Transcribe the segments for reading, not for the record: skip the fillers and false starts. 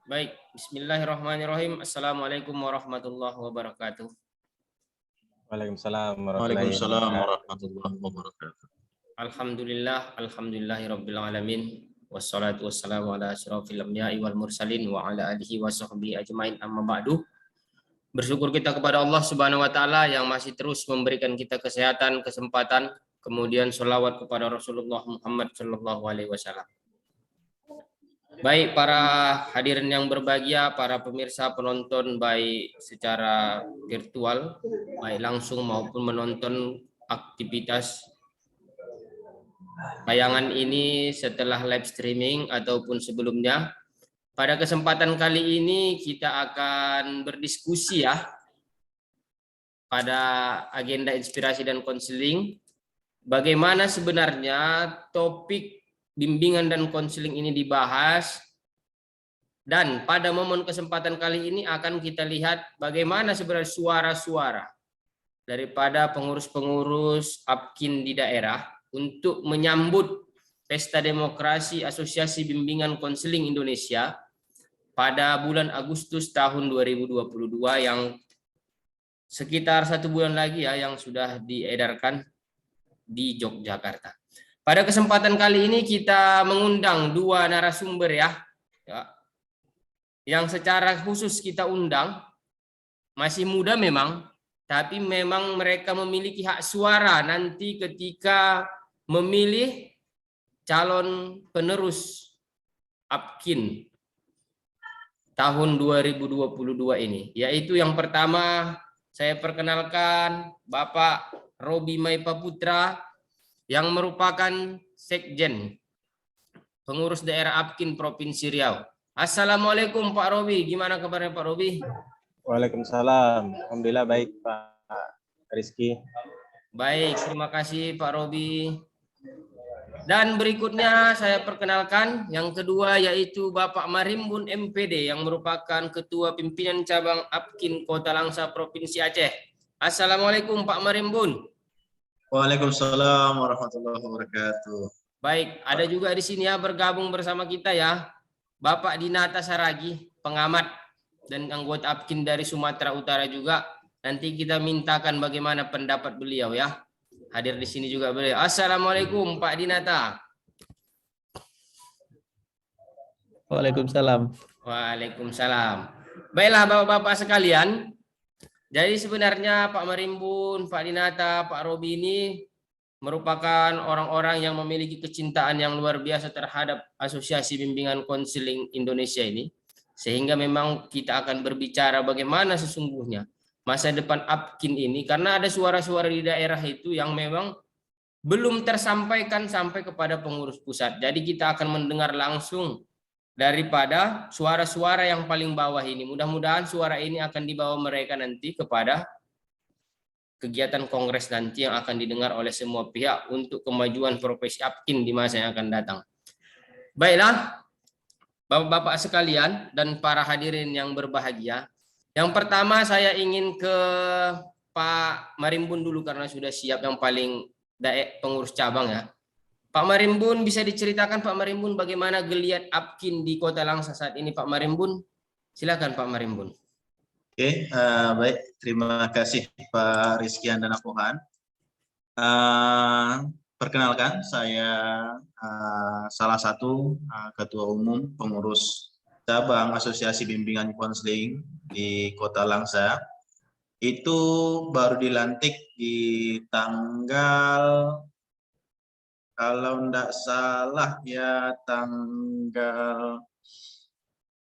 Baik, bismillahirrahmanirrahim. Assalamualaikum warahmatullahi wabarakatuh. Waalaikumsalam Waalaikumsalam warahmatullahi wabarakatuh. Alhamdulillahirabbil alamin. Wassalatu wassalamu ala asyrofil anbiya'i wal mursalin wa ala alihi wa sahbihi ajmain, amma ba'du. Bersyukur kita kepada Allah Subhanahu wa taala yang masih terus memberikan kita kesehatan, kesempatan, kemudian sholawat kepada Rasulullah Muhammad sallallahu alaihi wasallam. Baik para hadirin yang berbahagia, para pemirsa penonton baik secara virtual, baik langsung maupun menonton aktivitas tayangan ini setelah live streaming ataupun sebelumnya. Pada kesempatan kali ini kita akan berdiskusi ya pada agenda inspirasi dan konseling. Bagaimana sebenarnya topik bimbingan dan konseling ini dibahas, dan pada momen kesempatan kali ini akan kita lihat bagaimana sebenarnya suara-suara daripada pengurus-pengurus APKIN di daerah untuk menyambut Pesta Demokrasi Asosiasi Bimbingan Konseling Indonesia pada bulan Agustus tahun 2022 yang sekitar 1 bulan lagi ya, yang sudah diedarkan di Yogyakarta. Pada kesempatan kali ini kita mengundang 2 narasumber ya, yang secara khusus kita undang, masih muda memang, tapi memang mereka memiliki hak suara nanti ketika memilih calon penerus APKIN tahun 2022 ini. Yaitu yang pertama saya perkenalkan Bapak Robi Maipa Putra yang merupakan Sekjen pengurus daerah APKIN Provinsi Riau. Assalamualaikum Pak Robi, gimana kabarnya Pak Robi? Waalaikumsalam, alhamdulillah baik Pak Rizky. Baik, terima kasih Pak Robi. Dan berikutnya saya perkenalkan yang kedua yaitu Bapak Marimbun MPD yang merupakan Ketua Pimpinan Cabang APKIN Kota Langsa Provinsi Aceh. Assalamualaikum Pak Marimbun. Waalaikumsalam warahmatullahi wabarakatuh. Baik, ada juga di sini ya bergabung bersama kita ya Bapak Dinata Saragi, pengamat dan anggota APKIN dari Sumatera Utara juga. Nanti kita mintakan bagaimana pendapat beliau ya. Hadir di sini juga beliau. Assalamualaikum Pak Dinata. Waalaikumsalam. Waalaikumsalam. Baiklah Bapak-bapak sekalian. Jadi sebenarnya Pak Marimbun, Pak Dinata, Pak Robi ini merupakan orang-orang yang memiliki kecintaan yang luar biasa terhadap Asosiasi Bimbingan Konseling Indonesia ini. Sehingga memang kita akan berbicara bagaimana sesungguhnya masa depan APKIN ini, karena ada suara-suara di daerah itu yang memang belum tersampaikan sampai kepada pengurus pusat. Jadi kita akan mendengar langsung daripada suara-suara yang paling bawah ini. Mudah-mudahan suara ini akan dibawa mereka nanti kepada kegiatan kongres nanti yang akan didengar oleh semua pihak untuk kemajuan profesi APKIN di masa yang akan datang. Baiklah, Bapak-bapak sekalian dan para hadirin yang berbahagia. Yang pertama saya ingin ke Pak Marimbun dulu karena sudah siap, yang paling pengurus cabang ya. Pak Marimbun, bisa diceritakan Pak Marimbun bagaimana geliat APKIN di Kota Langsa saat ini Pak Marimbun? Silakan Pak Marimbun. Oke, baik. Terima kasih Pak Rizky Andana Pohan. Perkenalkan, saya salah satu Ketua Umum Pengurus Cabang Asosiasi Bimbingan Konseling di Kota Langsa. Itu baru dilantik di tanggal, kalau tidak salah ya,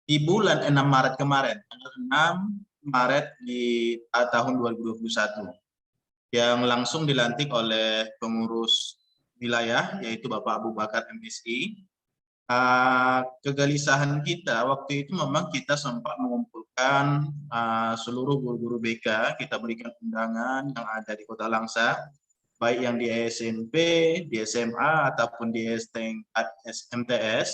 di bulan 6 Maret kemarin, tanggal 6 Maret di tahun 2021, yang langsung dilantik oleh pengurus wilayah yaitu Bapak Abu Bakar MSI. Kegelisahan kita waktu itu memang kita sempat mengumpulkan seluruh guru-guru BK, kita berikan undangan yang ada di Kota Langsa, baik yang di SMP, di SMA, ataupun di MTS,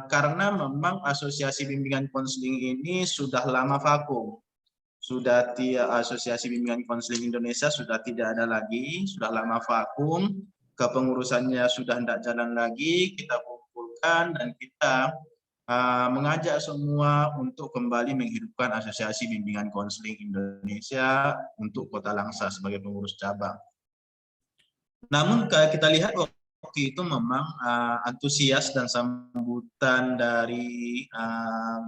karena memang Asosiasi Bimbingan Konseling ini sudah lama vakum. Asosiasi Bimbingan Konseling Indonesia sudah tidak ada lagi, sudah lama vakum, kepengurusannya sudah tidak jalan lagi, kita kumpulkan dan kita mengajak semua untuk kembali menghidupkan Asosiasi Bimbingan Konseling Indonesia untuk Kota Langsa sebagai pengurus cabang. Namun kita lihat waktu itu memang antusias dan sambutan dari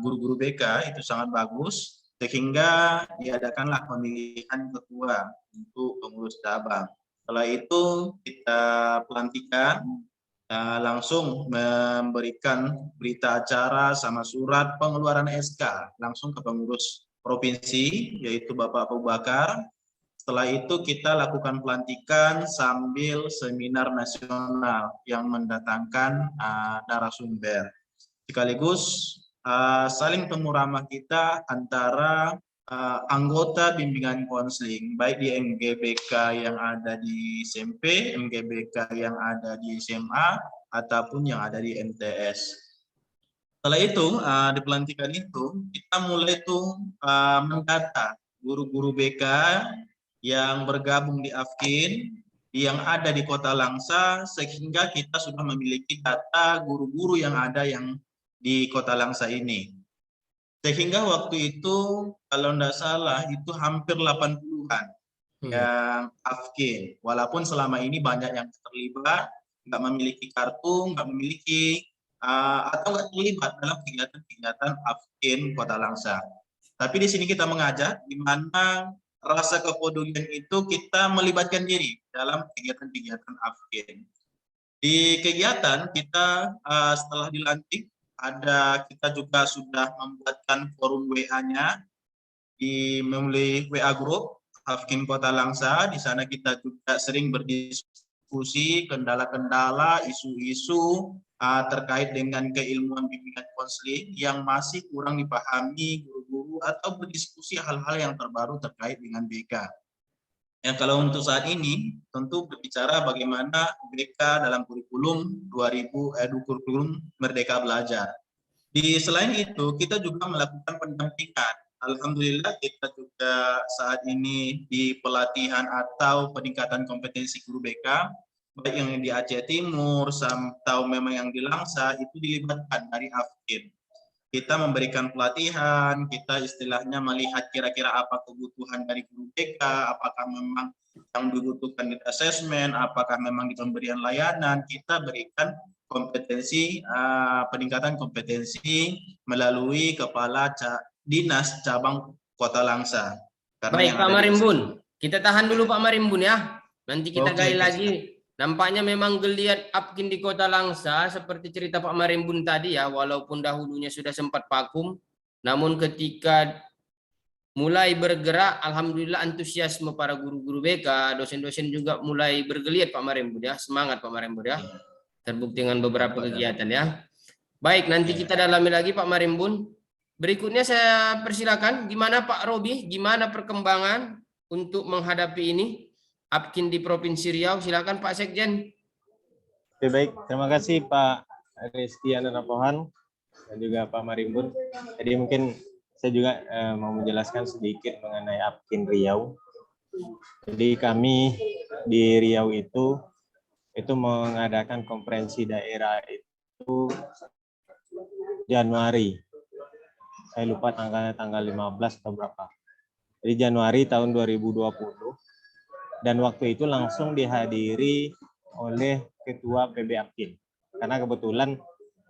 guru-guru BK itu sangat bagus, sehingga diadakanlah pemilihan ketua untuk pengurus cabang. Setelah itu kita pelantikan, langsung memberikan berita acara sama surat pengeluaran SK langsung ke pengurus provinsi, yaitu Bapak Abu Bakar. Setelah itu kita lakukan pelantikan sambil seminar nasional yang mendatangkan narasumber. Sekaligus saling temu ramah kita antara anggota bimbingan konseling, baik di MGBK yang ada di SMP, MGBK yang ada di SMA, ataupun yang ada di MTS. Setelah itu, di pelantikan itu, kita mulai mendata guru-guru BK yang bergabung di AFKIN, yang ada di Kota Langsa, sehingga kita sudah memiliki data guru-guru yang ada yang di Kota Langsa ini. Sehingga waktu itu kalau tidak salah itu hampir 80-an yang AFKIN. Walaupun selama ini banyak yang terlibat, nggak memiliki kartu, nggak memiliki atau nggak terlibat dalam kegiatan-kegiatan AFKIN Kota Langsa. Tapi di sini kita mengajak di mana rasa kepedulian itu kita melibatkan diri dalam kegiatan-kegiatan AFKIN. Di kegiatan kita setelah dilantik, kita juga sudah membuatkan forum WA-nya melalui WA Group AFKIN Kota Langsa. Di sana kita juga sering berdiskusi kendala-kendala, isu-isu terkait dengan keilmuan bimbingan konseling yang masih kurang dipahami guru-guru, atau berdiskusi hal-hal yang terbaru terkait dengan BK. Yang kalau untuk saat ini tentu berbicara bagaimana BK dalam kurikulum kurikulum Merdeka Belajar. Selain itu kita juga melakukan pendampingan. Alhamdulillah kita juga saat ini di pelatihan atau peningkatan kompetensi guru BK, baik yang di Aceh Timur atau memang yang di Langsa, itu dilibatkan dari AFKIN. Kita memberikan pelatihan, kita istilahnya melihat kira-kira apa kebutuhan dari guru BK, apakah memang yang dibutuhkan di asesmen, apakah memang di pemberian layanan, kita berikan kompetensi, peningkatan kompetensi melalui Kepala Dinas Cabang Kota Langsa. Baik Pak Marimbun, kita tahan dulu Pak Marimbun ya, nanti kita gali lagi. Nampaknya memang geliat AFKIN di Kota Langsa seperti cerita Pak Marimbun tadi ya, walaupun dahulunya sudah sempat vakum, namun ketika mulai bergerak, alhamdulillah antusiasme para guru-guru BK, dosen-dosen juga mulai bergeliat Pak Marimbun ya, semangat Pak Marimbun ya, terbukti dengan beberapa kegiatan ya. Baik, nanti kita dalami lagi Pak Marimbun. Berikutnya saya persilakan, gimana Pak Robi, gimana perkembangan untuk menghadapi ini? AFKIN di Provinsi Riau, silakan Pak Sekjen. Oke, baik, terima kasih Pak Rizky Ananapohan dan juga Pak Marimbun. Jadi mungkin saya juga mau menjelaskan sedikit mengenai AFKIN Riau. Jadi kami di Riau itu mengadakan konferensi daerah itu Januari. Saya lupa tanggal 15 atau berapa. Jadi Januari tahun 2020. Dan waktu itu langsung dihadiri oleh Ketua PB AFKIN. Karena kebetulan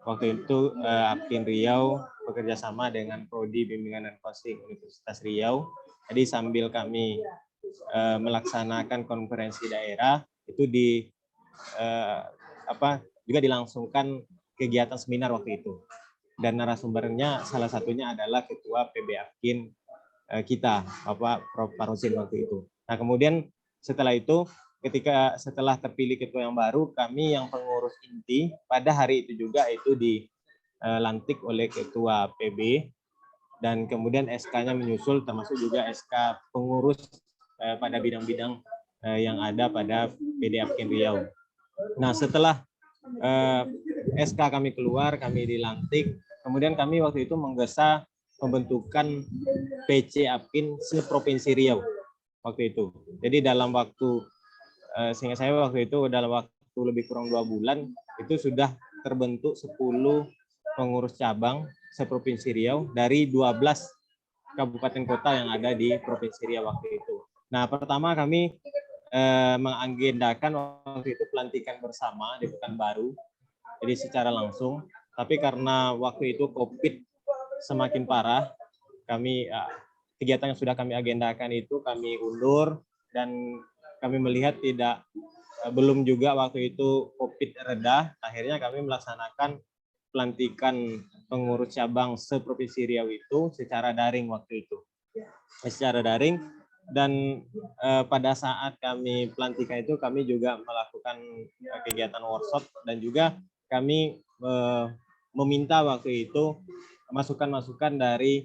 waktu itu AFKIN Riau bekerja sama dengan Prodi Bimbingan dan Konseling Universitas Riau. Jadi sambil kami melaksanakan konferensi daerah, itu juga dilangsungkan kegiatan seminar waktu itu. Dan narasumbernya salah satunya adalah Ketua PB AFKIN kita, Bapak Prof. Parosin waktu itu. Nah kemudian setelah itu, setelah terpilih ketua yang baru, kami yang pengurus inti pada hari itu juga itu dilantik oleh ketua PB, dan kemudian SK-nya menyusul, termasuk juga SK pengurus pada bidang-bidang yang ada pada PD AFKIN Riau. Nah setelah SK kami keluar, kami dilantik, kemudian kami waktu itu menggesa pembentukan PC AFKIN se-Provinsi Riau. Waktu itu. Jadi dalam waktu, seingat saya waktu itu dalam waktu lebih kurang 2 bulan, itu sudah terbentuk 10 pengurus cabang seprovinsi Riau dari 12 kabupaten kota yang ada di Provinsi Riau waktu itu. Nah, pertama kami mengagendakan waktu itu pelantikan bersama di Pekanbaru, jadi secara langsung. Tapi karena waktu itu COVID semakin parah, kami kegiatan yang sudah kami agendakan itu kami undur, dan kami melihat belum juga waktu itu COVID reda. Akhirnya kami melaksanakan pelantikan pengurus cabang seprovinsi Riau itu secara daring waktu itu. Secara daring, dan pada saat kami pelantikan itu kami juga melakukan kegiatan workshop, dan juga kami meminta waktu itu masukan-masukan dari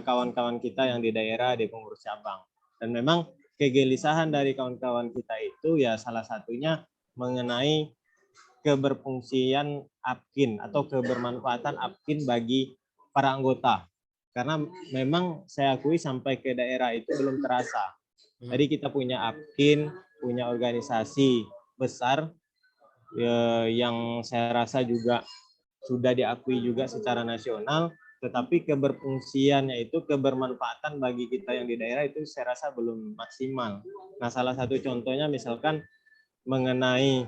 kawan-kawan kita yang di daerah, di pengurus cabang. Dan memang kegelisahan dari kawan-kawan kita itu ya salah satunya mengenai keberfungsian APKIN atau kebermanfaatan APKIN bagi para anggota. Karena memang saya akui sampai ke daerah itu belum terasa. Jadi kita punya APKIN, punya organisasi besar yang saya rasa juga sudah diakui juga secara nasional, tetapi keberfungsiannya itu, kebermanfaatan bagi kita yang di daerah itu saya rasa belum maksimal. Nah, salah satu contohnya misalkan mengenai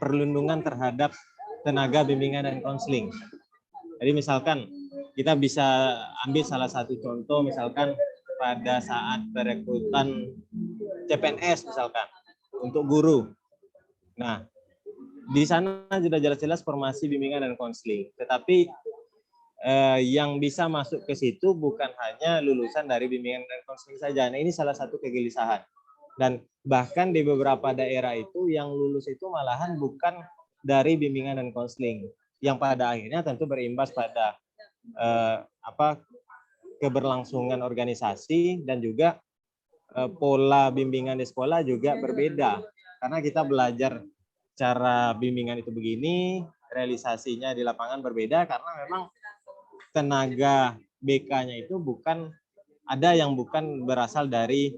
perlindungan terhadap tenaga bimbingan dan konseling. Jadi misalkan kita bisa ambil salah satu contoh, misalkan pada saat perekrutan CPNS misalkan untuk guru. Nah, di sana sudah jelas-jelas formasi bimbingan dan konseling. Tetapi yang bisa masuk ke situ bukan hanya lulusan dari bimbingan dan konseling saja. Nah, ini salah satu kegelisahan. Dan bahkan di beberapa daerah itu yang lulus itu malahan bukan dari bimbingan dan konseling, yang pada akhirnya tentu berimbas pada keberlangsungan organisasi, dan juga pola bimbingan di sekolah juga berbeda, karena kita belajar cara bimbingan itu begini, realisasinya di lapangan berbeda, karena memang tenaga BK-nya itu ada yang bukan berasal dari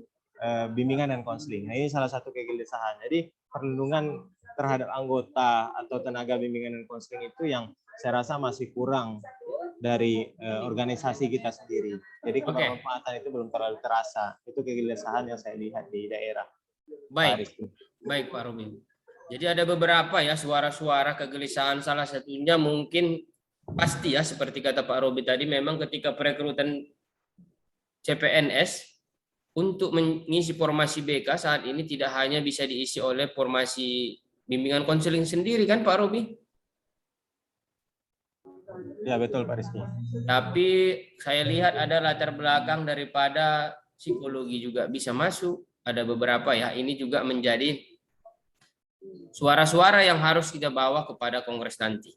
bimbingan dan konseling. Nah, ini salah satu kegelisahan. Jadi perlindungan terhadap anggota atau tenaga bimbingan dan konseling itu yang saya rasa masih kurang dari organisasi kita sendiri. Jadi kebermanfaatan itu belum terlalu terasa. Itu kegelisahan yang saya lihat di daerah. Baik Pak Robi. Jadi ada beberapa ya suara-suara kegelisahan, salah satunya mungkin pasti ya seperti kata Pak Robi tadi, memang ketika perekrutan CPNS untuk mengisi formasi BK saat ini tidak hanya bisa diisi oleh formasi bimbingan konseling sendiri kan Pak Robi? Ya betul Pak Rizky. Tapi saya lihat ada latar belakang daripada psikologi juga bisa masuk. Ada beberapa ya, ini juga menjadi suara-suara yang harus kita bawa kepada Kongres nanti.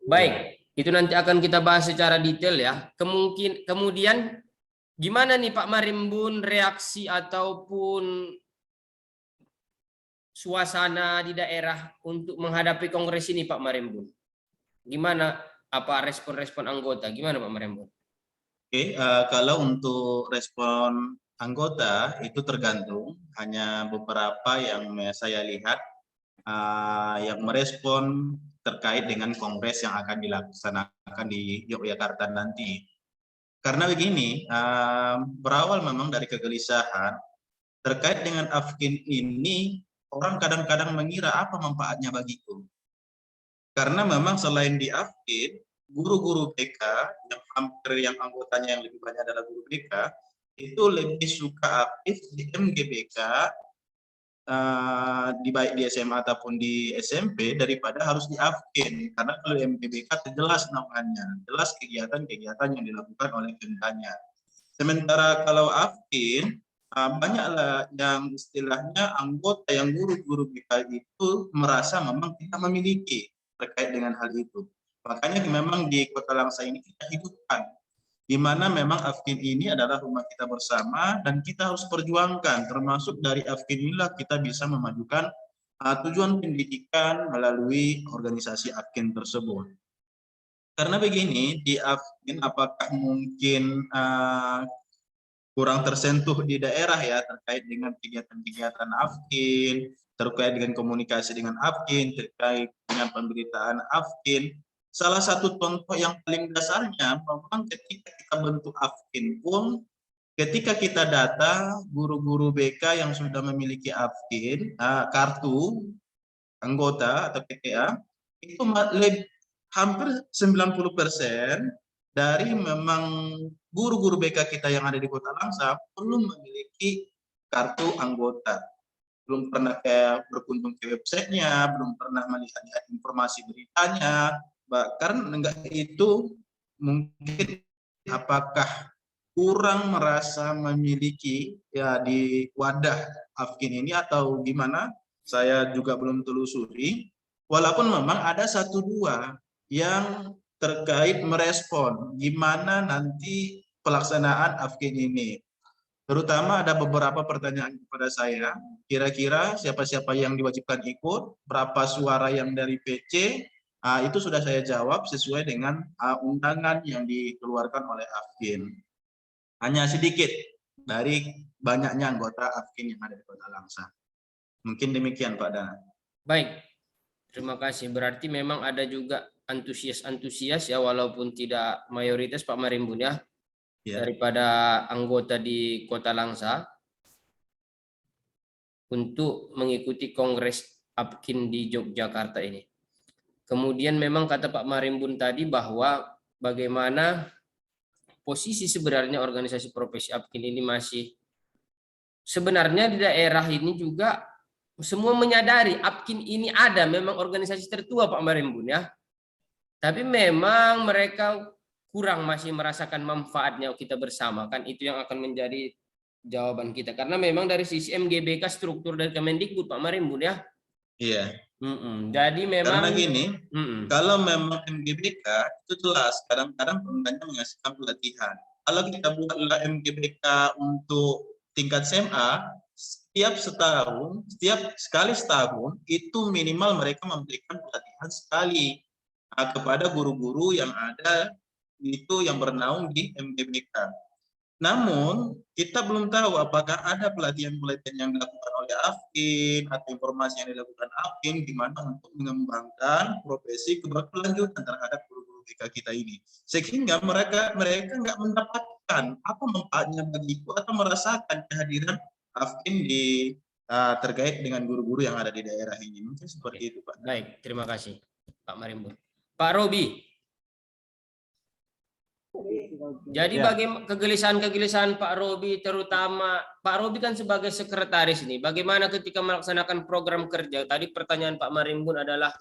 Baik, itu nanti akan kita bahas secara detail ya. Kemudian gimana nih Pak Marimbun reaksi ataupun suasana di daerah untuk menghadapi Kongres ini Pak Marimbun? Gimana apa respon-respon anggota? Gimana Pak Marimbun? Oke, kalau untuk respon anggota itu tergantung, hanya beberapa yang saya lihat yang merespon terkait dengan kongres yang akan dilaksanakan di Yogyakarta nanti. Karena begini, berawal memang dari kegelisahan terkait dengan APKIN ini, orang kadang-kadang mengira apa manfaatnya bagiku. Karena memang selain di APKIN, guru-guru BK yang anggotanya yang lebih banyak adalah guru BK, itu lebih suka aktif di MGBK, baik di SMA ataupun di SMP daripada harus di APKIN, karena kalau MGBK jelas namanya, jelas kegiatan-kegiatan yang dilakukan oleh pemdanya. Sementara kalau APKIN banyaklah yang istilahnya anggota yang guru-guru BK itu merasa memang kita memiliki terkait dengan hal itu. Makanya memang di Kota Langsa ini kita hidupkan, di mana memang APKIN ini adalah rumah kita bersama dan kita harus perjuangkan, termasuk dari APKIN inilah kita bisa memajukan tujuan pendidikan melalui organisasi APKIN tersebut. Karena begini, di APKIN apakah mungkin kurang tersentuh di daerah ya terkait dengan kegiatan-kegiatan APKIN, terkait dengan komunikasi dengan APKIN, terkait dengan pemberitaan AFKIN. Salah satu contoh yang paling dasarnya memang ketika kita bentuk AFKIN pun, ketika kita data guru-guru BK yang sudah memiliki AFKIN, kartu anggota atau PTA, itu hampir 90% dari memang guru-guru BK kita yang ada di Kota Langsa belum memiliki kartu anggota. Belum pernah kayak berkunjung ke websitenya, belum pernah melihat informasi beritanya, bahkan enggak itu mungkin apakah kurang merasa memiliki ya di wadah AFKIN ini atau gimana, saya juga belum telusuri. Walaupun memang ada 1-2 yang terkait merespon gimana nanti pelaksanaan AFKIN ini. Terutama ada beberapa pertanyaan kepada saya, kira-kira siapa-siapa yang diwajibkan ikut, berapa suara yang dari PC, itu sudah saya jawab sesuai dengan undangan yang dikeluarkan oleh AFKIN. Hanya sedikit dari banyaknya anggota AFKIN yang ada di Kota Langsa. Mungkin demikian Pak Dana. Baik, terima kasih. Berarti memang ada juga antusias-antusias ya, walaupun tidak mayoritas Pak Marimbun ya, daripada anggota di Kota Langsa untuk mengikuti Kongres AFKIN di Yogyakarta ini. Kemudian memang kata Pak Marimbun tadi bahwa bagaimana posisi sebenarnya organisasi profesi AFKIN ini masih, sebenarnya di daerah ini juga semua menyadari AFKIN ini ada, memang organisasi tertua Pak Marimbun ya. Tapi memang mereka kurang masih merasakan manfaatnya kita bersama, kan itu yang akan menjadi jawaban kita. Karena memang dari sisi MGBK struktur dari Kemendikbud Pak Marimbun ya. Iya. Jadi memang karena gini, kalau memang MGBK itu jelas kadang-kadang pemerintah mengasihkan pelatihan. Kalau kita buatlah MGBK untuk tingkat SMA, setiap sekali setahun itu minimal mereka memberikan pelatihan sekali kepada guru-guru yang ada itu yang bernaung di MGBK. Namun kita belum tahu apakah ada pelatihan-pelatihan yang dilakukan oleh AFKIN atau informasi yang dilakukan AFKIN gimana untuk mengembangkan profesi keberkelanjutan terhadap guru-guru BK kita ini, sehingga mereka nggak mendapatkan apa manfaatnya begitu atau merasakan kehadiran AFKIN di terkait dengan guru-guru yang ada di daerah ini. Mungkin seperti itu Pak. Baik, terima kasih Pak Marimbun. Pak Robi. Jadi bagaimana kegelisahan Pak Robi, terutama Pak Robi kan sebagai sekretaris ini, bagaimana ketika melaksanakan program kerja? Tadi pertanyaan Pak Marimbun adalah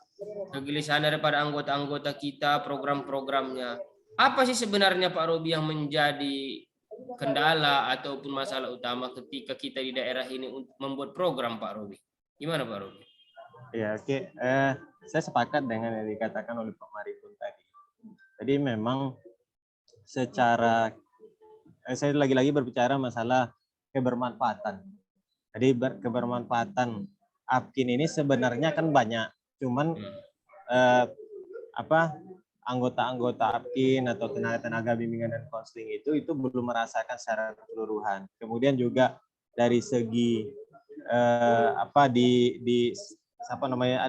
kegelisahan daripada anggota-anggota kita, program-programnya. Apa sih sebenarnya Pak Robi yang menjadi kendala ataupun masalah utama ketika kita di daerah ini untuk membuat program Pak Robi? Gimana Pak Robi? Ya, oke. Saya sepakat dengan yang dikatakan oleh Pak Marimbun tadi. Jadi memang secara saya lagi-lagi berbicara masalah kebermanfaatan. Jadi kebermanfaatan AFKIN ini sebenarnya kan banyak, cuman anggota-anggota AFKIN atau tenaga-tenaga bimbingan dan konseling itu belum merasakan secara keseluruhan. Kemudian juga dari segi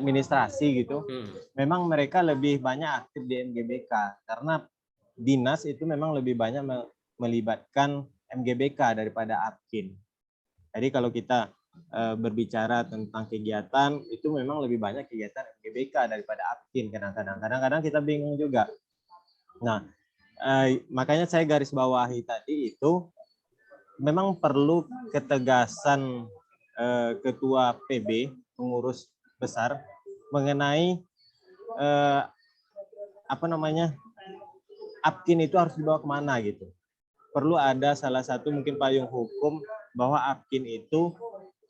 administrasi gitu, memang mereka lebih banyak aktif di MGBK karena dinas itu memang lebih banyak melibatkan MGBK daripada AFKIN. Jadi kalau kita berbicara tentang kegiatan, itu memang lebih banyak kegiatan MGBK daripada AFKIN kadang-kadang kita bingung juga. Nah, makanya saya garis bawahi tadi itu memang perlu ketegasan ketua PB, pengurus besar, mengenai AFKIN itu harus dibawa kemana gitu. Perlu ada salah satu mungkin payung hukum bahwa AFKIN itu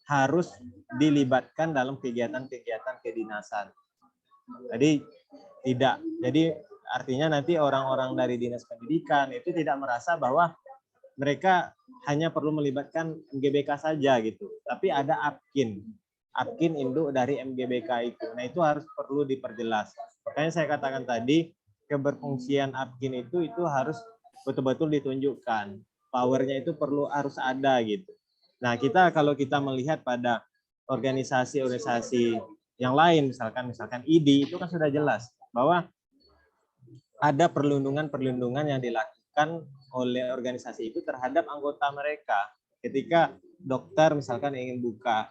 harus dilibatkan dalam kegiatan-kegiatan kedinasan. Jadi artinya nanti orang-orang dari dinas pendidikan itu tidak merasa bahwa mereka hanya perlu melibatkan MGBK saja gitu. Tapi ada AFKIN induk dari MGBK itu. Nah, itu harus perlu diperjelas. Makanya saya katakan tadi, keberfungsian AFKIN itu harus betul-betul ditunjukkan. Powernya itu harus ada gitu. Nah, kalau kita melihat pada organisasi-organisasi yang lain, misalkan ID, itu kan sudah jelas bahwa ada perlindungan yang dilakukan oleh organisasi itu terhadap anggota mereka. Ketika dokter misalkan ingin buka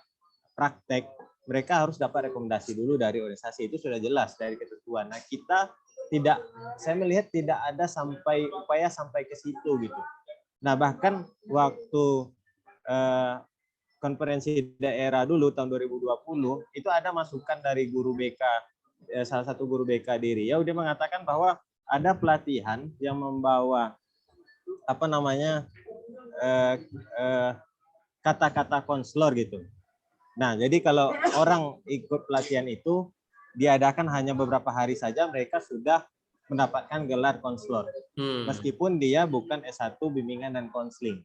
praktek, mereka harus dapat rekomendasi dulu dari organisasi, itu sudah jelas dari ketentuan. Nah, kita tidak, saya melihat tidak ada upaya sampai ke situ gitu. Nah, bahkan waktu konferensi daerah dulu tahun 2020 itu ada masukan dari guru BK, salah satu guru BK di Riau, dia mengatakan bahwa ada pelatihan yang membawa kata-kata konselor gitu. Nah, jadi kalau orang ikut pelatihan itu diadakan hanya beberapa hari saja, mereka sudah mendapatkan gelar konselor. Meskipun dia bukan S1 bimbingan dan konseling.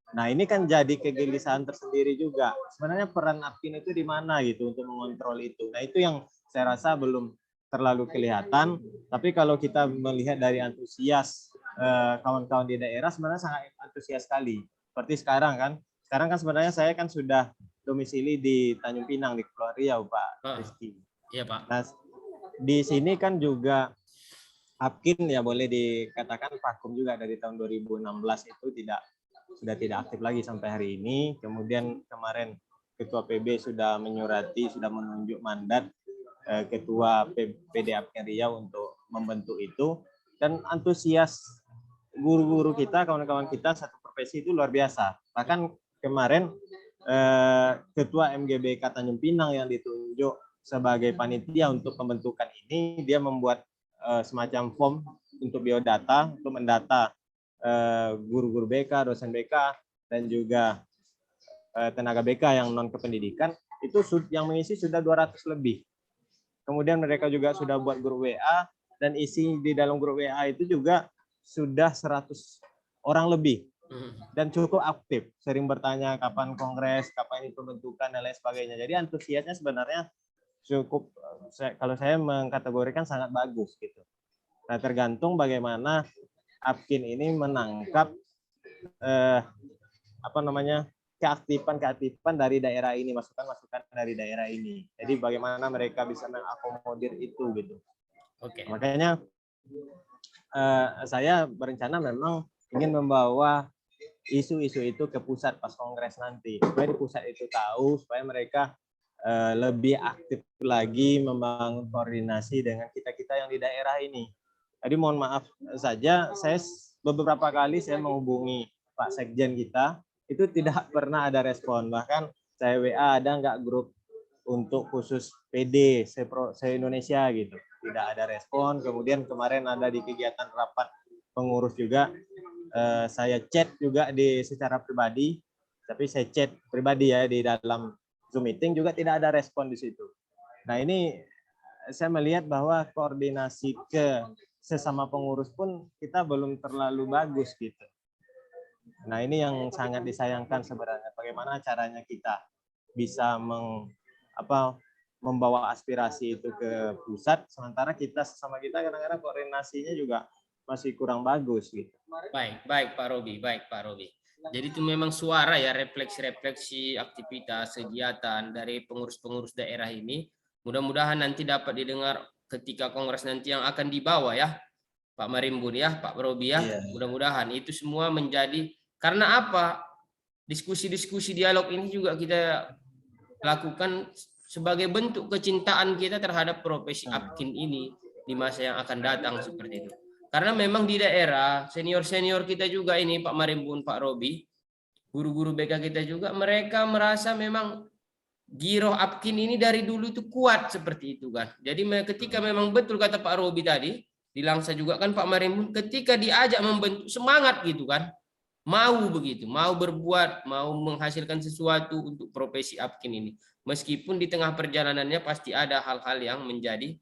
Nah, ini kan jadi kegelisahan tersendiri juga. Sebenarnya peran Apkin itu di mana gitu untuk mengontrol itu. Nah, itu yang saya rasa belum terlalu kelihatan. Tapi kalau kita melihat dari antusias kawan-kawan di daerah, sebenarnya sangat antusias sekali. Seperti sekarang kan. Sekarang kan sebenarnya saya kan sudah domisili di Tanjung Pinang di Kepulauan Riau, Pak Rizky. Iya, Pak. Nah, di sini kan juga Apkin ya boleh dikatakan vakum juga dari tahun 2016 itu sudah tidak aktif lagi sampai hari ini. Kemudian kemarin Ketua PB sudah menyurati, sudah menunjuk mandat Ketua PD Apkin Riau untuk membentuk itu. Dan antusias guru-guru kita, kawan-kawan kita satu profesi itu luar biasa. Bahkan kemarin Ketua MGBK Tanjung Pinang yang ditunjuk sebagai panitia untuk pembentukan ini, dia membuat semacam form untuk biodata, untuk mendata guru-guru BK, dosen BK, dan juga tenaga BK yang non kependidikan, itu yang mengisi sudah 200 lebih. Kemudian mereka juga sudah buat grup WA, dan isi di dalam grup WA itu juga sudah 100 orang lebih. Dan cukup aktif, sering bertanya kapan kongres, kapan ini pembentukan, dan lain sebagainya. Jadi antusiasnya sebenarnya cukup, kalau saya mengkategorikan sangat bagus gitu. Nah, tergantung bagaimana Apkin ini menangkap keaktifan dari daerah ini, masukan dari daerah ini. Jadi bagaimana mereka bisa mengakomodir itu gitu. Oke. Makanya saya berencana memang ingin membawa isu-isu itu ke pusat pas kongres nanti, supaya di pusat itu tahu, supaya mereka lebih aktif lagi membangun koordinasi dengan kita-kita yang di daerah ini. Jadi mohon maaf saja, saya beberapa kali saya menghubungi Pak Sekjen kita, itu tidak pernah ada respon. Bahkan saya WA, ada nggak grup untuk khusus PD se-Indonesia gitu. Tidak ada respon. Kemudian kemarin ada di kegiatan rapat pengurus juga, saya chat juga secara pribadi, tapi saya chat pribadi ya di dalam Zoom meeting juga tidak ada respon di situ. Nah, ini saya melihat bahwa koordinasi ke sesama pengurus pun kita belum terlalu bagus gitu. Nah, ini yang sangat disayangkan sebenarnya. Bagaimana caranya kita bisa membawa aspirasi itu ke pusat, sementara kita sesama kita kadang-kadang koordinasinya juga masih kurang bagus gitu. Baik Pak Robi. Jadi itu memang suara ya, refleksi aktivitas kegiatan dari pengurus-pengurus daerah ini. Mudah-mudahan nanti dapat didengar ketika kongres nanti yang akan dibawa ya, Pak Marimbun ya, Pak Robi ya. Iya. Mudah-mudahan itu semua menjadi, karena apa? Diskusi-diskusi dialog ini juga kita lakukan sebagai bentuk kecintaan kita terhadap profesi Apkin ini di masa yang akan datang seperti itu. Karena memang di daerah senior-senior kita juga ini, Pak Marimbun, Pak Robi, guru-guru BK kita juga, mereka merasa memang giroh Apkin ini dari dulu itu kuat seperti itu kan. Jadi ketika memang betul kata Pak Robi tadi, di Langsa juga kan Pak Marimbun, ketika diajak membentuk semangat gitu kan, mau begitu, mau berbuat, mau menghasilkan sesuatu untuk profesi Apkin ini. Meskipun di tengah perjalanannya pasti ada hal-hal yang menjadi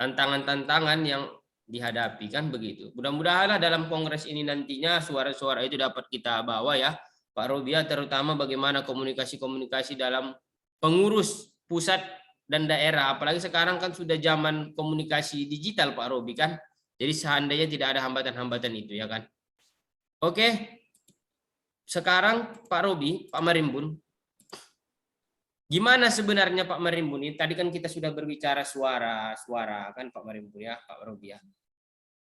tantangan-tantangan yang dihadapi kan begitu. Mudah-mudahan dalam kongres ini nantinya suara-suara itu dapat kita bawa ya, Pak Robia, terutama bagaimana komunikasi-komunikasi dalam pengurus pusat dan daerah. Apalagi sekarang kan sudah zaman komunikasi digital Pak Robi kan. Jadi seandainya tidak ada hambatan-hambatan itu ya kan. Oke. Sekarang Pak Robi, Pak Marimbun, Gimana sebenarnya Pak Marimbun? Ini tadi kan kita sudah berbicara suara kan Pak Marimbun ya, Pak Robi ya.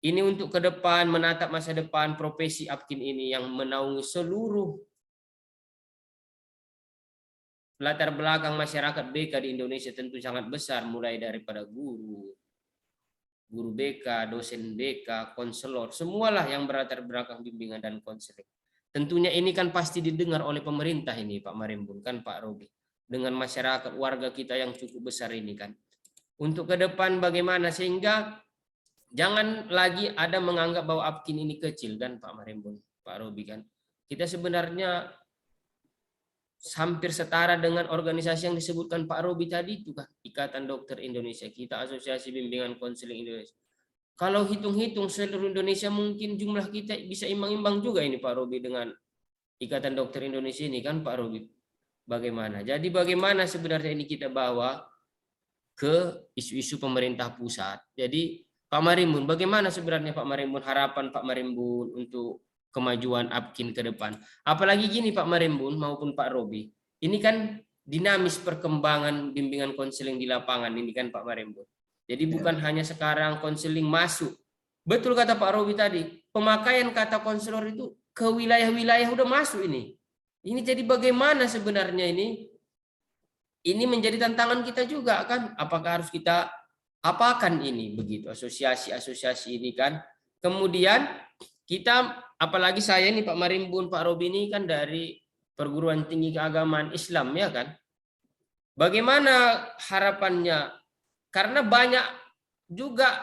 Ini untuk ke depan, menatap masa depan profesi APKIN ini yang menaungi seluruh latar belakang masyarakat BK di Indonesia tentu sangat besar, mulai daripada guru BK, dosen BK, konselor, semualah yang berlatar belakang bimbingan dan konseling. Tentunya ini kan pasti didengar oleh pemerintah ini Pak Marimbun kan Pak Robi, dengan masyarakat warga kita yang cukup besar ini kan. Untuk ke depan bagaimana sehingga jangan lagi ada menganggap bahwa APKIN ini kecil kan Pak Marimbun, Pak Robi kan. Kita sebenarnya hampir setara dengan organisasi yang disebutkan Pak Robi tadi itu kan, Ikatan Dokter Indonesia, kita Asosiasi Bimbingan Konseling Indonesia. Kalau hitung-hitung seluruh Indonesia mungkin jumlah kita bisa imbang-imbang juga ini Pak Robi dengan Ikatan Dokter Indonesia ini kan Pak Robi. Bagaimana? Jadi bagaimana sebenarnya ini kita bawa ke isu-isu pemerintah pusat. Jadi Pak Marimbun, bagaimana sebenarnya Pak Marimbun, harapan Pak Marimbun untuk kemajuan APKIN ke depan? Apalagi gini Pak Marimbun maupun Pak Robi, ini kan dinamis perkembangan bimbingan konseling di lapangan ini kan Pak Marimbun. Jadi bukan hanya sekarang konseling masuk. Betul kata Pak Robi tadi, pemakaian kata konselor itu ke wilayah-wilayah udah masuk ini. Ini jadi bagaimana sebenarnya ini? Ini menjadi tantangan kita juga kan, apakah harus kita apakan ini begitu asosiasi-asosiasi ini kan. Kemudian kita, apalagi saya ini Pak Marimbun, Pak Robi ini kan dari perguruan tinggi keagamaan Islam ya kan. Bagaimana harapannya? Karena banyak juga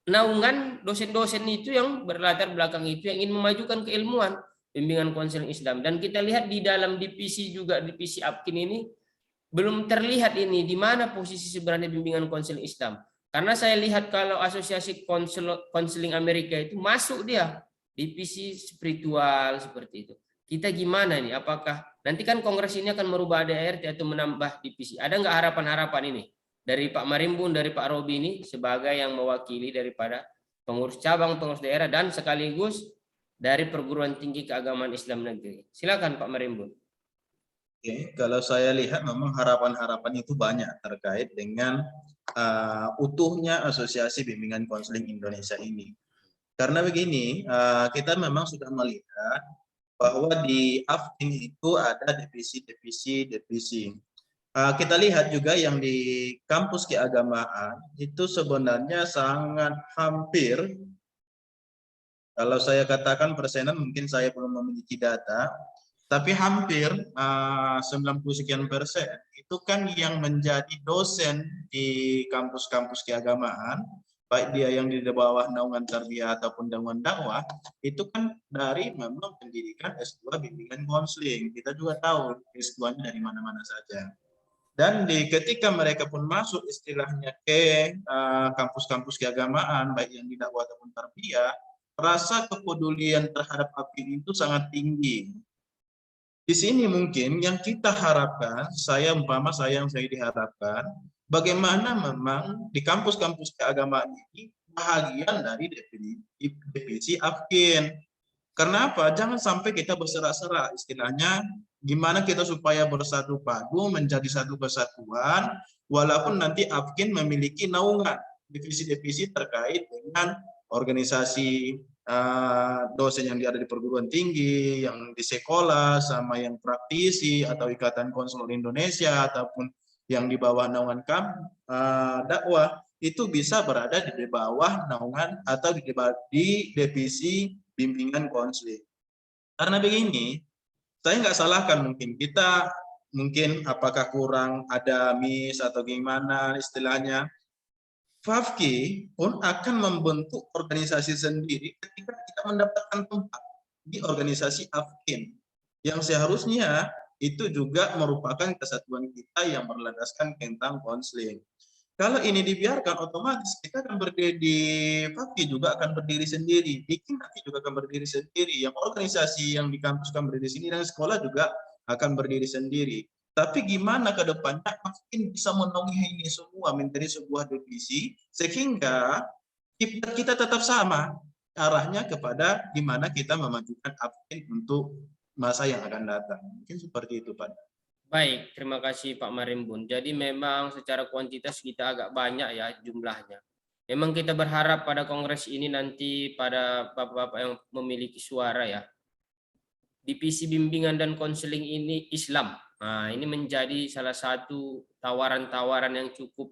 naungan dosen-dosen itu yang berlatar belakang itu yang ingin memajukan keilmuan bimbingan konseling Islam. Dan kita lihat di dalam divisi juga, divisi APKIN ini belum terlihat ini di mana posisi sebenarnya bimbingan konseling Islam. Karena saya lihat kalau asosiasi konseling Amerika itu masuk dia divisi spiritual seperti itu. Kita gimana nih? Apakah nanti kan kongres ini akan merubah ADART atau menambah divisi? Ada nggak harapan-harapan ini dari Pak Marimbun, dari Pak Robi ini sebagai yang mewakili daripada pengurus cabang, pengurus daerah dan sekaligus dari perguruan tinggi keagamaan Islam negeri. Silakan Pak Marimbun. Oke, kalau saya lihat memang harapan-harapan itu banyak terkait dengan utuhnya Asosiasi Bimbingan Konseling Indonesia ini. Karena begini, kita memang sudah melihat bahwa di APKIN itu ada divisi. Kita lihat juga yang di kampus keagamaan itu sebenarnya sangat hampir, kalau saya katakan persenan mungkin saya belum memiliki data, tapi hampir 90 sekian persen itu kan yang menjadi dosen di kampus-kampus keagamaan, baik dia yang di bawah naungan tarbiyah ataupun naungan dakwah, itu kan dari memang pendidikan S2 bimbingan konseling. Kita juga tahu S2-nya dari mana-mana saja. Dan ketika mereka pun masuk istilahnya ke kampus-kampus keagamaan, baik yang di dakwah ataupun tarbiyah, rasa kepedulian terhadap APKIN itu sangat tinggi. Di sini mungkin yang kita harapkan, saya yang saya diharapkan, bagaimana memang di kampus-kampus keagamaan ini bahagian dari divisi APKIN. Karena apa? Jangan sampai kita berserak-serak, istilahnya gimana kita supaya bersatu padu menjadi satu kesatuan, walaupun nanti APKIN memiliki naungan divisi-divisi terkait dengan organisasi dosen yang ada di perguruan tinggi, yang di sekolah, sama yang praktisi atau Ikatan Konselor Indonesia ataupun yang di bawah naungan dakwah, itu bisa berada di bawah naungan atau di divisi bimbingan konseling. Karena begini, saya nggak salahkan mungkin kita apakah kurang ada miss atau gimana istilahnya. FAFKI pun akan membentuk organisasi sendiri ketika kita mendapatkan tempat di organisasi APKIN yang seharusnya itu juga merupakan kesatuan kita yang berlandaskan tentang konseling. Kalau ini dibiarkan, otomatis kita akan berdiri di FAFKI juga akan berdiri sendiri, BIKIN nanti juga akan berdiri sendiri, yang organisasi yang di kampus akan berdiri sendiri, dan sekolah juga akan berdiri sendiri. Tapi gimana ke depannya APKIN bisa menaungi ini semua menjadi sebuah divisi sehingga kita tetap sama arahnya kepada gimana kita memajukan APKIN untuk masa yang akan datang. Mungkin seperti itu, Pak. Baik, terima kasih Pak Marimbun. Jadi memang secara kuantitas kita agak banyak ya jumlahnya. Memang kita berharap pada kongres ini nanti pada bapak-bapak yang memiliki suara ya, divisi bimbingan dan konseling ini Islam. Nah, ini menjadi salah satu tawaran-tawaran yang cukup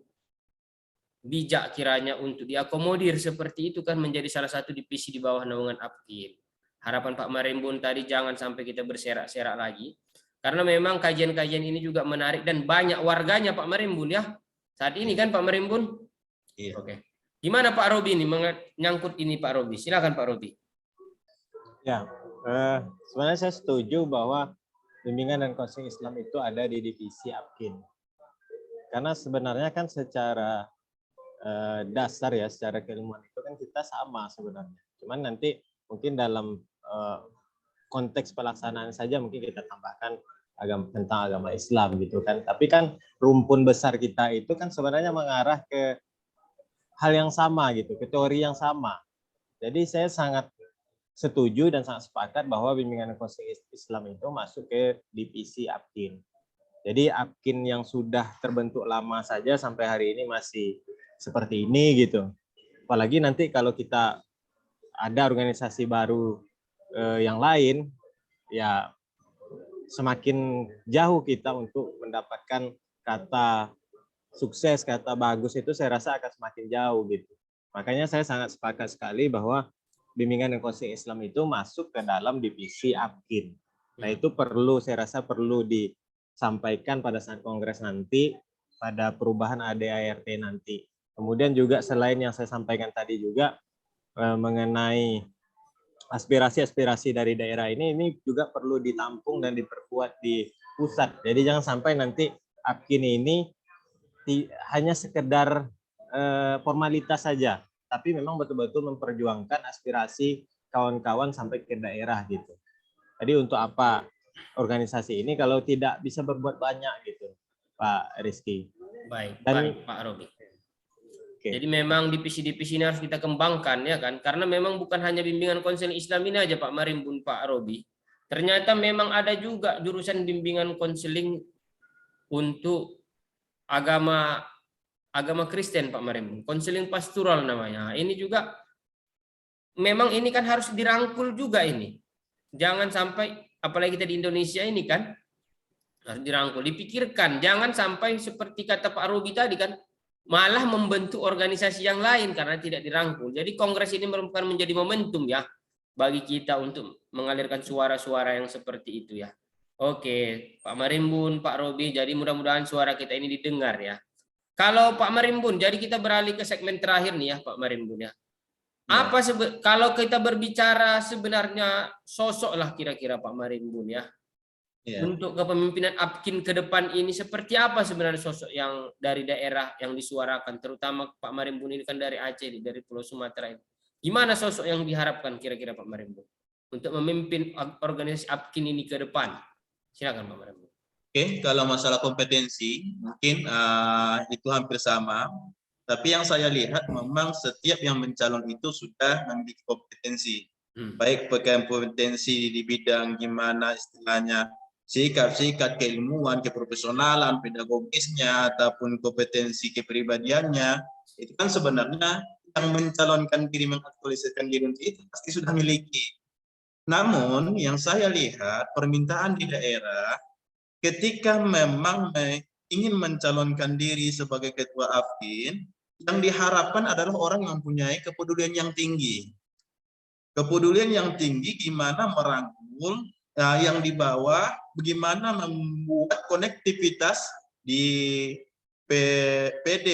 bijak kiranya untuk diakomodir seperti itu kan, menjadi salah satu divisi di bawah naungan APKIN. Harapan Pak Marimbun tadi jangan sampai kita berserak-serak lagi. Karena memang kajian-kajian ini juga menarik dan banyak warganya Pak Marimbun ya. Saat ini kan Pak Marimbun. Iya. Oke. Gimana Pak Robi ini menyangkut ini Pak Robi? Silakan Pak Robi. Ya, sebenarnya saya setuju bahwa bimbingan dan konseling Islam itu ada di divisi APKIN. Karena sebenarnya kan secara dasar ya, secara keilmuan itu kan kita sama sebenarnya. Cuman nanti mungkin dalam konteks pelaksanaan saja mungkin kita tambahkan tentang agama Islam gitu kan. Tapi kan rumpun besar kita itu kan sebenarnya mengarah ke hal yang sama gitu, ke teori yang sama. Jadi saya sangat setuju dan sangat sepakat bahwa bimbingan dan konseling Islam itu masuk ke divisi APKIN. Jadi APKIN yang sudah terbentuk lama saja sampai hari ini masih seperti ini gitu. Apalagi nanti kalau kita ada organisasi baru yang lain, ya semakin jauh kita untuk mendapatkan kata sukses, kata bagus itu saya rasa akan semakin jauh gitu. Makanya saya sangat sepakat sekali bahwa bimbingan dan konseling Islam itu masuk ke dalam divisi APKIN. Nah itu saya rasa perlu disampaikan pada saat kongres nanti, pada perubahan ADART nanti. Kemudian juga selain yang saya sampaikan tadi juga mengenai aspirasi-aspirasi dari daerah ini juga perlu ditampung dan diperkuat di pusat. Jadi jangan sampai nanti APKIN ini hanya sekedar formalitas saja, tapi memang betul-betul memperjuangkan aspirasi kawan-kawan sampai ke daerah gitu. Jadi untuk apa organisasi ini kalau tidak bisa berbuat banyak gitu, Pak Rizky. Baik, Dan Pak Robi. Okay. Jadi memang divisi-divisi ini harus kita kembangkan ya kan, karena memang bukan hanya bimbingan konseling Islam ini aja Pak Marimbun, Pak Robi. Ternyata memang ada juga jurusan bimbingan konseling untuk agama Kristen Pak Marimbun, konseling pastoral namanya. Ini juga memang ini kan harus dirangkul juga ini. Jangan sampai apalagi kita di Indonesia ini kan harus dirangkul, dipikirkan. Jangan sampai seperti kata Pak Robi tadi kan, malah membentuk organisasi yang lain karena tidak dirangkul. Jadi kongres ini merupakan menjadi momentum ya bagi kita untuk mengalirkan suara-suara yang seperti itu ya. Oke, Pak Marimbun, Pak Robi, jadi mudah-mudahan suara kita ini didengar ya. Kalau Pak Marimbun, jadi kita beralih ke segmen terakhir nih ya Pak Marimbun ya. Apa kalau kita berbicara sebenarnya sosok lah kira-kira Pak Marimbun ya. Untuk kepemimpinan APKIN ke depan ini seperti apa sebenarnya sosok yang dari daerah yang disuarakan, terutama Pak Marimbun ini kan dari Aceh, dari Pulau Sumatera ini. Gimana sosok yang diharapkan kira-kira Pak Marimbun untuk memimpin organisasi APKIN ini ke depan? Silakan Pak Marimbun. Oke, kalau masalah kompetensi mungkin itu hampir sama. Tapi yang saya lihat memang setiap yang mencalon itu sudah memiliki kompetensi. Baik kompetensi di bidang gimana istilahnya sikap-sikap keilmuan, keprofesionalan, pedagogisnya, ataupun kompetensi kepribadiannya, itu kan sebenarnya yang mencalonkan diri, mengaktualisasikan diri itu pasti sudah miliki. Namun yang saya lihat permintaan di daerah ketika memang ingin mencalonkan diri sebagai ketua APKIN, yang diharapkan adalah orang yang mempunyai kepedulian yang tinggi. Kepedulian yang tinggi gimana merangkul yang di bawah, bagaimana membuat konektivitas di PD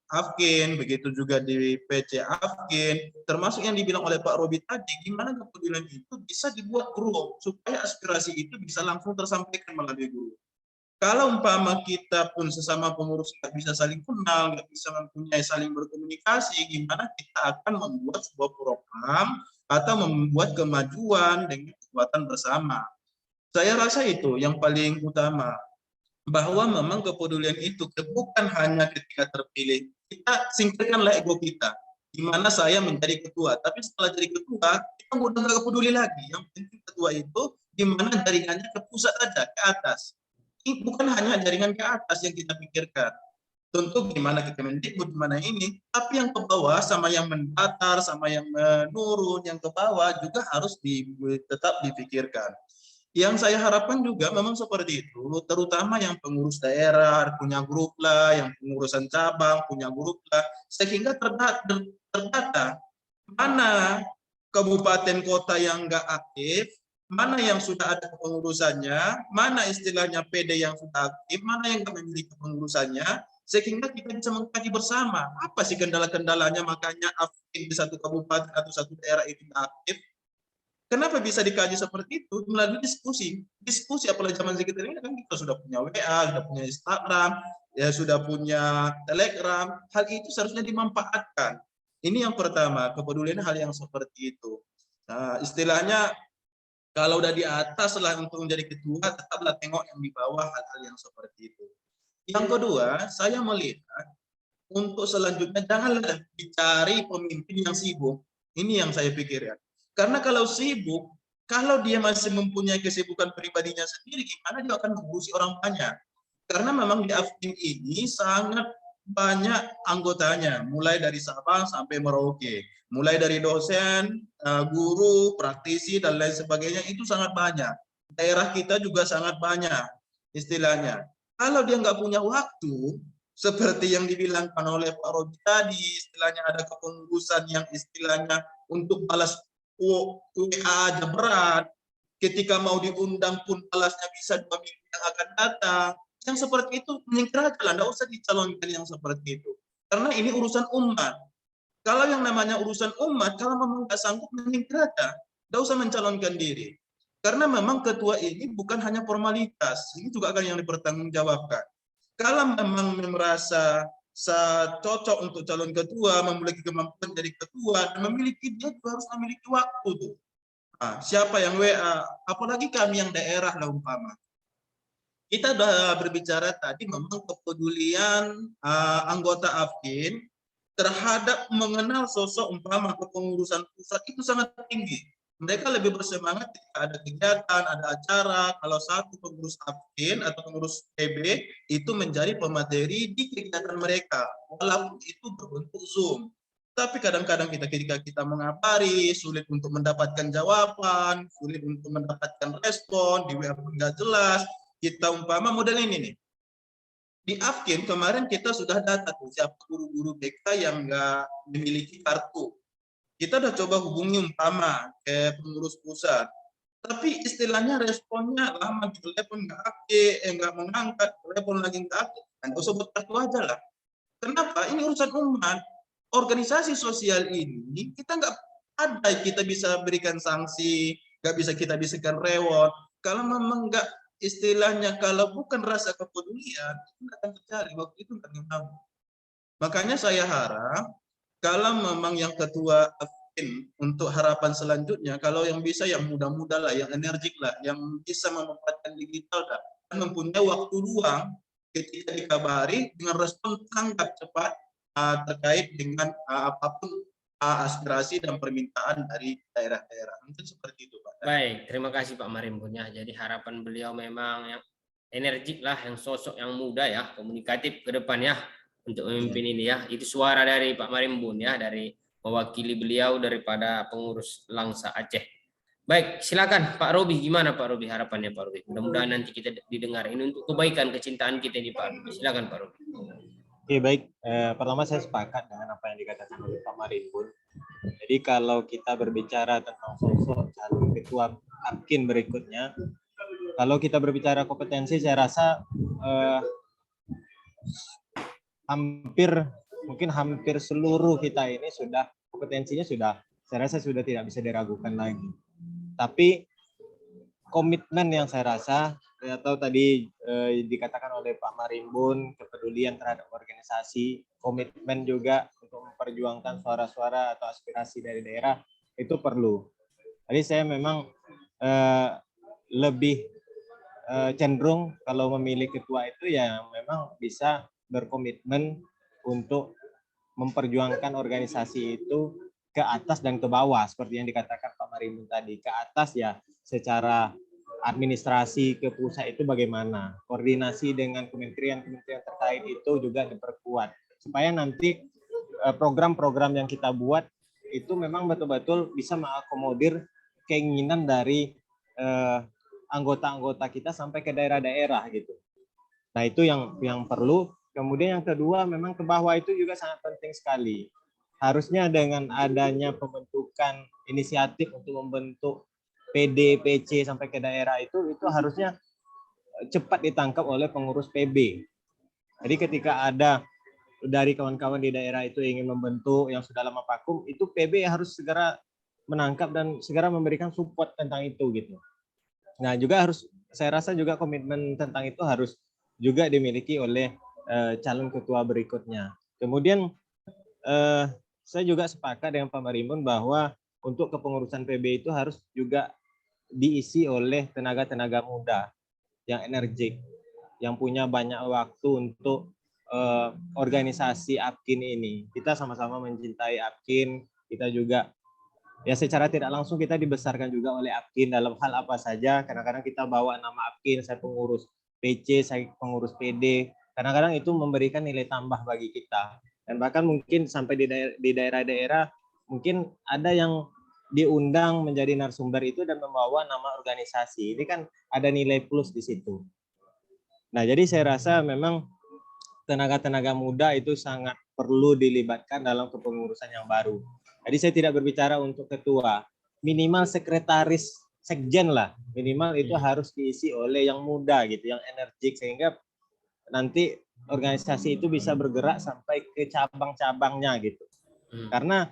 APKIN, begitu juga di PC APKIN, termasuk yang dibilang oleh Pak Robi tadi, gimana kepedulian itu bisa dibuat grup, supaya aspirasi itu bisa langsung tersampaikan melalui grup. Kalau umpama kita pun sesama pengurus nggak bisa saling kenal, nggak bisa mempunyai saling berkomunikasi, gimana kita akan membuat sebuah program atau membuat kemajuan dengan kekuatan bersama. Saya rasa itu yang paling utama, bahwa memang kepedulian itu bukan hanya ketika terpilih, kita singkirkanlah ego kita, di mana saya menjadi ketua, tapi setelah jadi ketua, kita udah nggak peduli lagi, yang penting ketua itu di mana jaringannya ke pusat aja, ke atas. ini bukan hanya jaringan ke atas yang kita pikirkan. Tentu gimana ke Kemendikbud, gimana ini, tapi yang ke bawah sama yang mendatar, sama yang menurun, yang ke bawah juga harus tetap dipikirkan. Yang saya harapkan juga memang seperti itu, terutama yang pengurus daerah punya grup lah, yang pengurusan cabang punya grup lah, sehingga terdata mana kabupaten kota yang nggak aktif, mana yang sudah ada kepengurusannya, mana istilahnya PD yang sudah aktif, mana yang nggak memiliki kepengurusannya, sehingga kita bisa mengkaji bersama apa sih kendala-kendalanya, makanya aktif di satu kabupaten atau satu daerah itu aktif. Kenapa bisa dikaji seperti itu? Melalui diskusi. Diskusi apalagi zaman sekitar ini kan kita sudah punya WA, sudah punya Instagram, ya sudah punya Telegram. Hal itu seharusnya dimanfaatkan. Ini yang pertama, kepedulian hal yang seperti itu. Nah, istilahnya kalau udah di atas lah untuk menjadi ketua, tetaplah tengok yang di bawah hal-hal yang seperti itu. Yang kedua, saya melihat untuk selanjutnya janganlah dicari pemimpin yang sibuk. Ini yang saya pikirkan. Karena kalau sibuk, kalau dia masih mempunyai kesibukan pribadinya sendiri, gimana dia akan mengurusi orang banyak? Karena memang di AFKIM ini sangat banyak anggotanya, mulai dari Sabang sampai Merauke. Mulai dari dosen, guru, praktisi, dan lain sebagainya, itu sangat banyak. Daerah kita juga sangat banyak, istilahnya. Kalau dia nggak punya waktu, seperti yang dibilangkan oleh Pak Robi tadi, istilahnya ada kepengurusan yang istilahnya untuk balas WA aja berat, ketika mau diundang pun balasnya bisa 2 minggu yang akan datang. Yang seperti itu menyingkir aja lah, nggak usah dicalonkan yang seperti itu. Karena ini urusan umat. Kalau yang namanya urusan umat, kalau memang nggak sanggup menyingkir aja, nggak usah mencalonkan diri. Karena memang ketua ini bukan hanya formalitas, ini juga akan yang dipertanggungjawabkan. Kalau memang merasa cocok untuk calon ketua, memiliki kemampuan jadi ketua, dan memiliki dia juga harus memiliki waktu tuh. Nah, siapa yang WA, apalagi kami yang daerah lah umpama. Kita sudah berbicara tadi memang kepedulian anggota AFKIM terhadap mengenal sosok umpama kepengurusan pusat itu sangat tinggi. Mereka lebih bersemangat ketika ada kegiatan, ada acara, kalau satu pengurus AFKIM atau pengurus PB itu menjadi pemateri di kegiatan mereka, walaupun itu berbentuk Zoom. Tapi kadang-kadang ketika kita mengabari, sulit untuk mendapatkan jawaban, sulit untuk mendapatkan respon, di WA pun nggak jelas. Kita umpama model ini nih. Di AFKIM kemarin kita sudah data tuh siapa guru-guru BK yang nggak memiliki kartu. Kita udah coba hubungi umpama ke pengurus pusat, tapi istilahnya responnya lama, di telepon nggak aktif, nggak mengangkat, telepon lagi nggak aktif, nggak usah buat kartu aja lah. Kenapa? Ini urusan umat. Organisasi sosial ini kita nggak ada kita bisa berikan sanksi, nggak bisa kita bisikan reward. Kalau memang nggak istilahnya, kalau bukan rasa kepedulian, itu nggak akan terjadi, waktu itu nggak tahu. Makanya saya harap kalau memang yang ketua AFKIM untuk harapan selanjutnya, kalau yang bisa yang muda-muda lah, yang energik lah, yang bisa memanfaatkan digital lah, dan mempunyai waktu luang ketika dikabari dengan respon tanggap cepat terkait dengan apapun aspirasi dan permintaan dari daerah-daerah. Mungkin seperti itu, Pak. Baik, terima kasih Pak Marimbun ya. Jadi harapan beliau memang yang energik lah, yang sosok yang muda ya, komunikatif ke depan ya untuk memimpin ini ya. Itu suara dari Pak Marimbun ya, dari mewakili beliau daripada pengurus Langsa Aceh. Baik, silakan Pak Robi, gimana Pak Robi harapannya Pak Robi? Mudah-mudahan nanti kita didengar ini untuk kebaikan kecintaan kita ini Pak Robi. Silakan Pak Robi. Oke, baik. Pertama saya sepakat dengan apa yang dikatakan oleh Pak Marimbun. Jadi kalau kita berbicara tentang sosok calon ketua AFKIM berikutnya, kalau kita berbicara kompetensi, saya rasa hampir seluruh kita ini sudah kompetensinya sudah, saya rasa sudah tidak bisa diragukan lagi. Tapi komitmen yang saya rasa atau tadi dikatakan oleh Pak Marimbun, kepedulian terhadap organisasi, komitmen juga untuk memperjuangkan suara-suara atau aspirasi dari daerah itu perlu. Jadi saya memang lebih cenderung kalau memilih ketua itu ya memang bisa berkomitmen untuk memperjuangkan organisasi itu ke atas dan ke bawah seperti yang dikatakan Pak Marimbun tadi. Ke atas ya secara administrasi ke pusat itu bagaimana, koordinasi dengan kementerian-kementerian terkait itu juga diperkuat supaya nanti program-program yang kita buat itu memang betul-betul bisa mengakomodir keinginan dari anggota-anggota kita sampai ke daerah-daerah gitu. Nah itu yang perlu. Kemudian yang kedua memang ke bawah itu juga sangat penting sekali. Harusnya dengan adanya pembentukan inisiatif untuk membentuk PD, PC sampai ke daerah itu harusnya cepat ditangkap oleh pengurus PB. Jadi ketika ada dari kawan-kawan di daerah itu ingin membentuk yang sudah lama vakum, itu PB harus segera menangkap dan segera memberikan support tentang itu gitu. Nah juga harus, saya rasa juga komitmen tentang itu harus juga dimiliki oleh calon ketua berikutnya. Kemudian saya juga sepakat dengan Pak Marimun bahwa untuk kepengurusan PB itu harus juga diisi oleh tenaga-tenaga muda yang energik, yang punya banyak waktu untuk organisasi APKIN ini. Kita sama-sama mencintai APKIN, kita juga ya secara tidak langsung kita dibesarkan juga oleh APKIN dalam hal apa saja. Kadang-kadang kita bawa nama APKIN, saya pengurus PC, saya pengurus PD. Kadang-kadang itu memberikan nilai tambah bagi kita. Dan bahkan mungkin sampai di daerah-daerah mungkin ada yang diundang menjadi narasumber itu dan membawa nama organisasi. Ini kan ada nilai plus di situ. Nah, jadi saya rasa memang tenaga-tenaga muda itu sangat perlu dilibatkan dalam kepengurusan yang baru. Jadi saya tidak berbicara untuk ketua, minimal sekretaris sekjen lah, minimal itu harus diisi oleh yang muda gitu, yang energik, sehingga nanti organisasi itu bisa bergerak sampai ke cabang-cabangnya gitu. Karena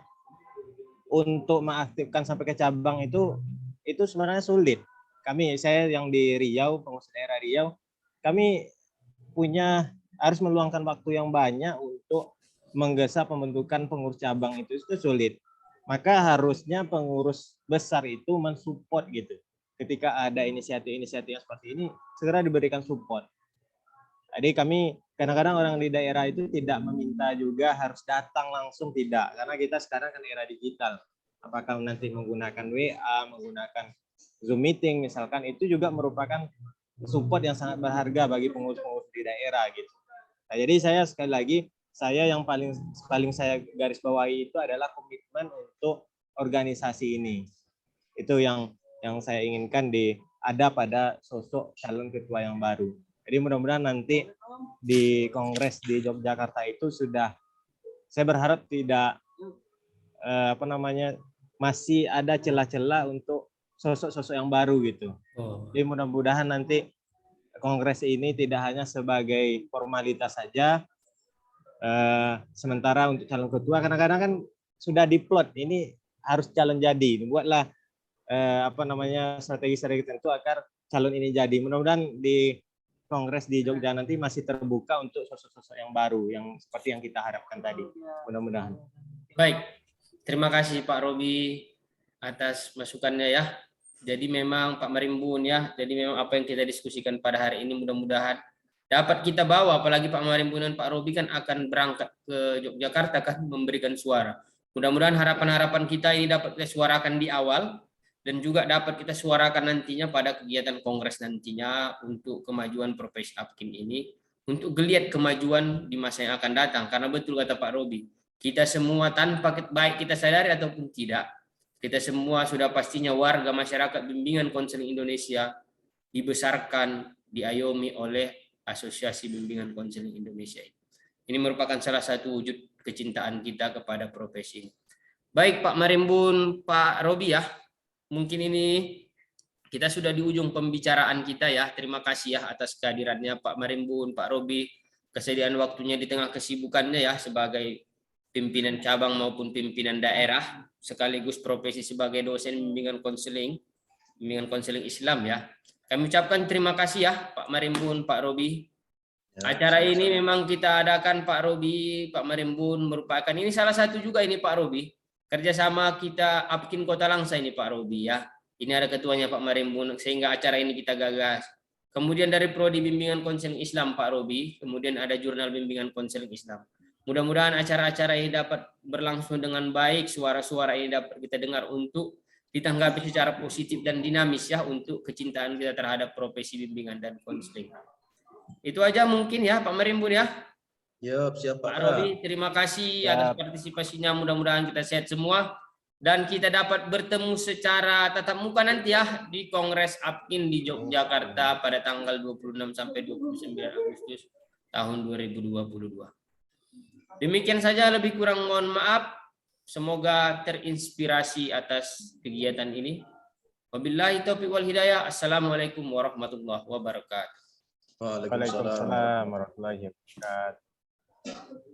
untuk mengaktifkan sampai ke cabang itu sebenarnya sulit. Saya yang di Riau, pengurus daerah Riau, kami harus meluangkan waktu yang banyak untuk menggesa pembentukan pengurus cabang itu sulit. Maka harusnya pengurus besar itu mensupport gitu. Ketika ada inisiatif-inisiatif yang seperti ini, segera diberikan support. Jadi kami kadang-kadang orang di daerah itu tidak meminta juga harus datang langsung, tidak. Karena kita sekarang kan era digital. Apakah nanti menggunakan WA, menggunakan Zoom meeting misalkan, itu juga merupakan support yang sangat berharga bagi pengurus-pengurus di daerah gitu. Nah, jadi saya sekali lagi, saya yang paling saya garis bawahi itu adalah komitmen untuk organisasi ini. Itu yang saya inginkan ada pada sosok calon ketua yang baru. Jadi mudah-mudahan nanti di Kongres di Yogyakarta itu sudah, saya berharap tidak masih ada celah-celah untuk sosok-sosok yang baru gitu. Jadi mudah-mudahan nanti Kongres ini tidak hanya sebagai formalitas saja. Sementara untuk calon ketua kadang-kadang kan sudah diplot, ini harus calon jadi. Buatlah strategi-strategi tertentu agar calon ini jadi. Mudah-mudahan di Kongres di Jogja nanti masih terbuka untuk sosok-sosok yang baru, yang seperti yang kita harapkan tadi. Mudah-mudahan. Baik, terima kasih Pak Robi atas masukannya ya. Jadi memang Pak Marimbun ya, jadi memang apa yang kita diskusikan pada hari ini mudah-mudahan dapat kita bawa, apalagi Pak Marimbun dan Pak Robi kan akan berangkat ke Yogyakarta kan memberikan suara. Mudah-mudahan harapan-harapan kita ini dapat kita suarakan di awal dan juga dapat kita suarakan nantinya pada kegiatan Kongres nantinya untuk kemajuan profesi APKIN ini, untuk geliat kemajuan di masa yang akan datang. Karena betul kata Pak Robi, kita semua tanpa baik kita sadari ataupun tidak, kita semua sudah pastinya warga masyarakat bimbingan konseling Indonesia dibesarkan, diayomi oleh Asosiasi Bimbingan Konseling Indonesia. Ini merupakan salah satu wujud kecintaan kita kepada profesi ini. Baik Pak Marimbun, Pak Robi ya, mungkin ini kita sudah di ujung pembicaraan kita ya. Terima kasih ya atas kehadirannya Pak Marimbun, Pak Robi, kesediaan waktunya di tengah kesibukannya ya sebagai pimpinan cabang maupun pimpinan daerah, sekaligus profesi sebagai dosen bimbingan konseling Islam ya. Kami ucapkan terima kasih ya Pak Marimbun, Pak Robi. Acara ini memang kita adakan Pak Robi, Pak Marimbun, merupakan ini salah satu juga ini Pak Robi, kerjasama kita APKIN Kota Langsa ini Pak Robi ya. Ini ada ketuanya Pak Marimbun, sehingga acara ini kita gagas. Kemudian dari Prodi Bimbingan Konseling Islam Pak Robi, kemudian ada Jurnal Bimbingan Konseling Islam. Mudah-mudahan acara-acara ini dapat berlangsung dengan baik, suara-suara ini dapat kita dengar untuk ditanggapi secara positif dan dinamis ya untuk kecintaan kita terhadap profesi bimbingan dan konseling. Itu aja mungkin ya Pak Marimbun ya. Siap Pak Robi, terima kasih atas partisipasinya. Mudah-mudahan kita sehat semua dan kita dapat bertemu secara tatap muka nanti ya di Kongres APKIN di Yogyakarta pada tanggal 26 sampai 29 Agustus tahun 2022. Demikian saja, lebih kurang mohon maaf. Semoga terinspirasi atas kegiatan ini. Wabillahi taufiq wal hidayah. Assalamualaikum warahmatullahi wabarakatuh. Waalaikumsalam warahmatullahi wabarakatuh.